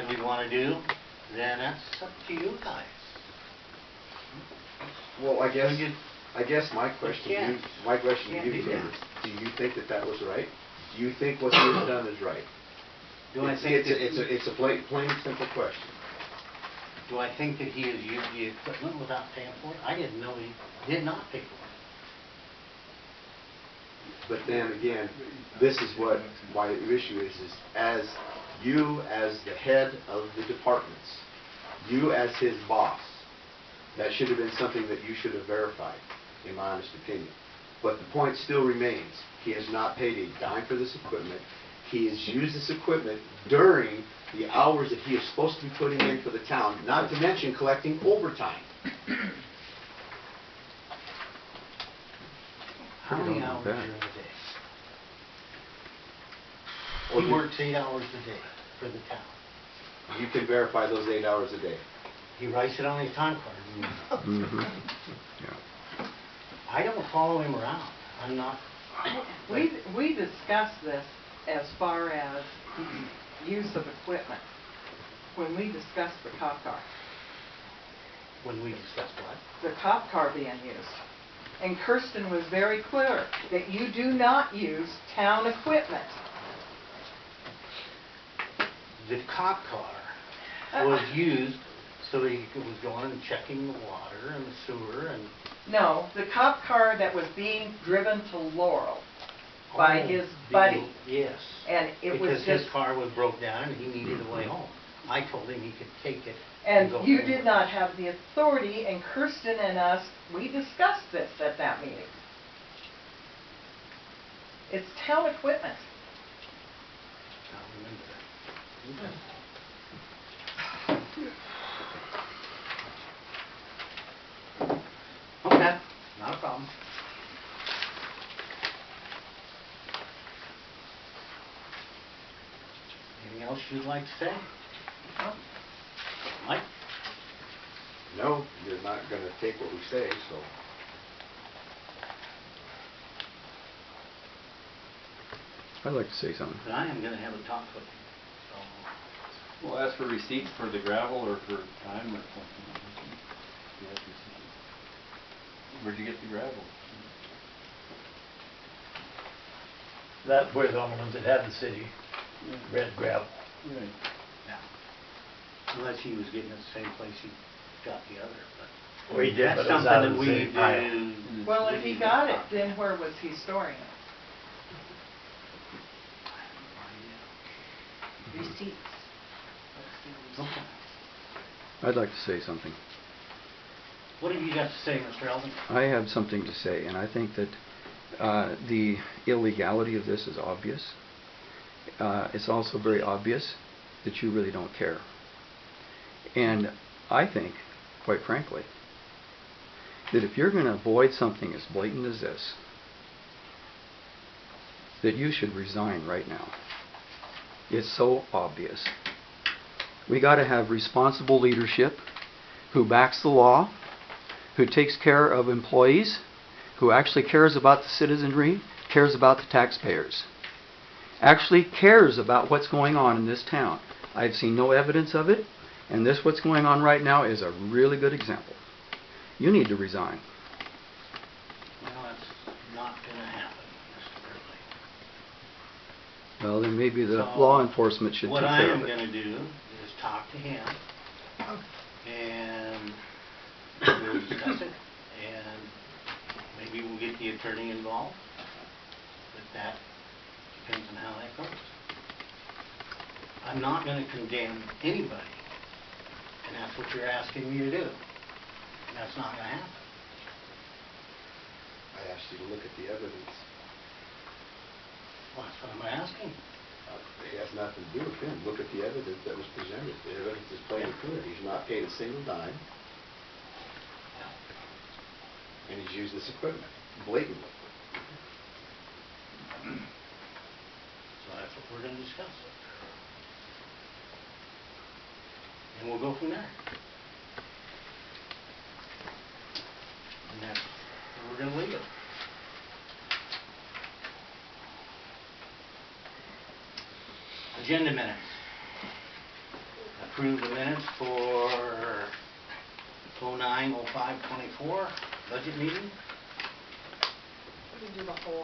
what you want to do, then that's up to you guys. Well, I guess my question to you, do Tim, is, do you think that that was right? Do you think what he has done is right? Do I think it's a plain and simple question. Do I think that he has used the equipment without paying for it? I didn't know he did not pay for it. But then again, this is what my issue is as you as the head of the departments, you as his boss, that should have been something that you should have verified, in my honest opinion. But the point still remains, he has not paid a dime for this equipment. He has used this equipment during the hours that he is supposed to be putting in for the town, not to mention collecting overtime. How many hours during the day? He works 8 hours a day for the town. You can verify those 8 hours a day. He writes it on his time card. Mm-hmm. Yeah. I don't follow him around. I'm not. We discussed this as far as use of equipment when we discussed the cop car. When we discussed what? The cop car being used. And Kirsten was very clear that you do not use town equipment. The cop car was used so that he was going and checking the water and the sewer and... No, the cop car that was being driven to Laurel by his buddy. Yes. And it was because his car was broke down and he needed a way home. I told him he could take it. And go you home. did not have the authority, and Kirsten and us, we discussed this at that meeting. It's town equipment. I remember that. Okay, not a problem. Anything else you'd like to say? No. Mike? No, you're not going to take what we say, so. I'd like to say something. But I am going to have a talk with him. So. We'll ask for receipts for the gravel or for time or something. You have receipts. Where'd you get the gravel? That were the only ones that had the city red gravel. Right. Yeah. Unless he was getting it the same place he got the other. But We did, that's but it was something out of that the we same pile. do. Well, if he got it, then where was he storing it? Receipts. Okay. I'd like to say something. What have you got to say, Mr. Eldon? I have something to say, and I think that the illegality of this is obvious. It's also very obvious that you really don't care. And I think, quite frankly, that if you're going to avoid something as blatant as this, that you should resign right now. It's so obvious. We got to have responsible leadership who backs the law, who takes care of employees, who actually cares about the citizenry, cares about the taxpayers, actually cares about what's going on in this town. I've seen no evidence of it, and this what's going on right now is a really good example. You need to resign. Well, that's not going to happen, Mr. Burley. Well, then maybe the So, law enforcement should take what I care am of it. going to do is talk to him, and we'll discuss it, and maybe we'll get the attorney involved, but that depends on how that goes. I'm not going to condemn anybody, and that's what you're asking me to do. And that's not going to happen. I asked you to look at the evidence. Well, that's what I'm asking. It has nothing to do with him. Look at the evidence that was presented. The evidence is plain and clear. He's not paid a single dime. And he's used this equipment blatantly. So that's what we're going to discuss. And we'll go from there. And that's where we're going to leave it. Agenda minutes. approve the minutes for 09/05/24 budget meeting. We can do the whole